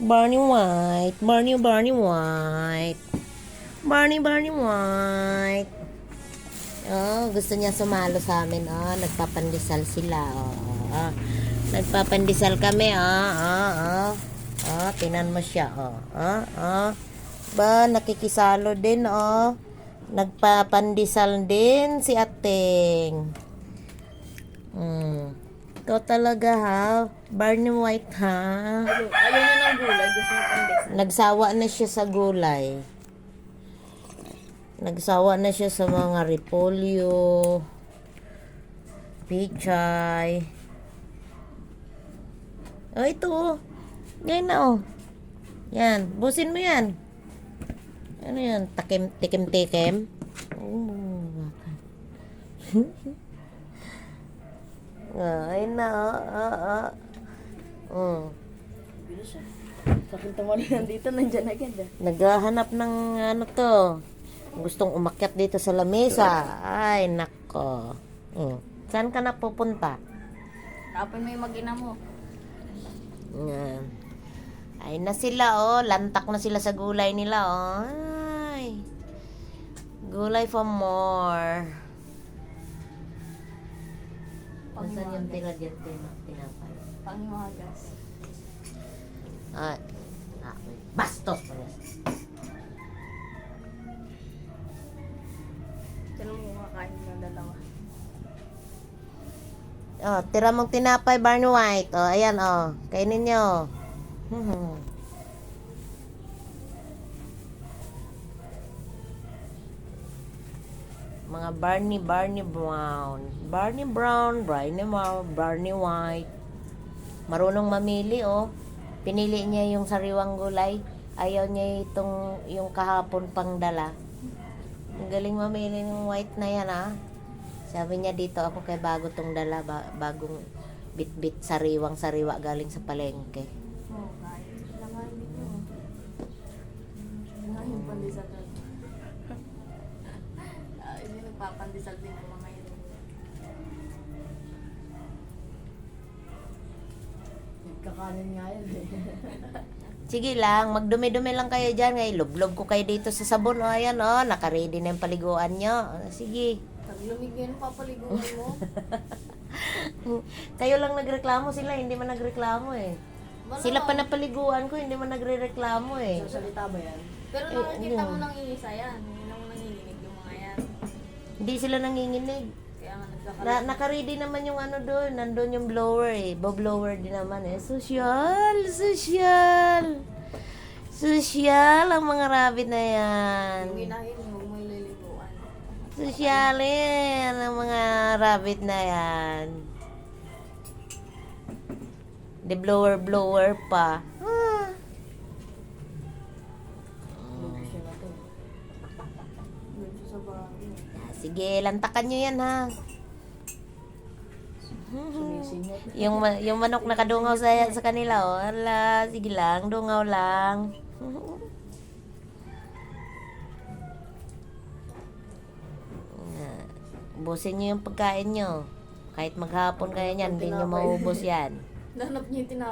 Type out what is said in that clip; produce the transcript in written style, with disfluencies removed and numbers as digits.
Barney White. Barney White. Barney White. Oh, gusto niya sumalo sa amin. Oh, nagpapandesal sila. Oh. Nagpapandesal kami. Oh. Oh, tinan mo siya. Oh. Ba, nakikisalo din. Oh. Nagpapandesal din si Ating. Ikaw talaga ha. Barney White ha. Ayaw niya ng gulay. Gusto niya pandesal. Nagsawa na siya sa gulay. Nagsawa na siya sa mga repolyo, pichay. Oh, ito oh. Yan na oh. Yan. Busin mo yan. Ano yan? Tikim-tikim? Oh. Ayun na oh. Bilis siya. Sakin tumali nandito, nandyan agad ah. Naghahanap ng ano to. Gustong umakyat dito sa lamesa. Ay, nako. Saan ka na pupunta? Tapos may mag-ina mo. Yan. Ay na sila oh. Lantak na sila sa gulay nila oh. Ay. Gulay for more. Nasaan yung tira dyan? Tinapay. Panghimagas. Ay. Bastos. Sino mo kakain ng dalawa? Oh, tira mong tinapay, Barney White. Oh, ayan oh. Kainin nyo. Mga Barney Brown. Barney White. Marunong mamili oh. Pinili niya yung sariwang gulay. Ayaw niya yung kahapon pang dala. Ang galing mamili ng white na yan ah. Sabi niya dito ako kay bago tong dala. Bagong bit-bit sariwang-sariwa galing sa palengke. Oo, kain. Langayin dito. Langayin pandesal na. Hindi nagpapandesal din ang mga yun. Kakanin nga yun eh. Sige lang, magdumi-dumi lang kayo dyan. Ngay, lublob ko kayo dito sa sabon. O, ayan o, nakaready na yung paliguan nyo. Sige. Taglamig yun, papaliguan mo. Kayo lang nagreklamo, sila hindi man nagreklamo eh. Sila pa napaliguan ko, hindi man nagre-reklamo eh. Sasalita ba yan? Pero nakikita mo nang iisa yan. Hindi na mo nanginginig yung mga yan. Hindi sila nanginginig. Kaya nga nagkakaroon. Naka-ready naman yung ano doon. Nandun yung blower eh. Blower din naman eh. Social ang mga rabbit na yan. Yung ginahin, huwag mo ililiguan. Sosyalin ang mga rabbit na yan. The blower pa. Lugis siya na to. Lugis sa bahay. Sige, lantakan nyo yan ha. Sumisingot. Yung manok nakadungaw sa kanila oh. Ala, sige lang, dungaw lang. Ubusin nyo yung pagkain nyo. Kahit maghapon kayo niyan, hindi nyo maubos yan. Nanap niya yung tinapay.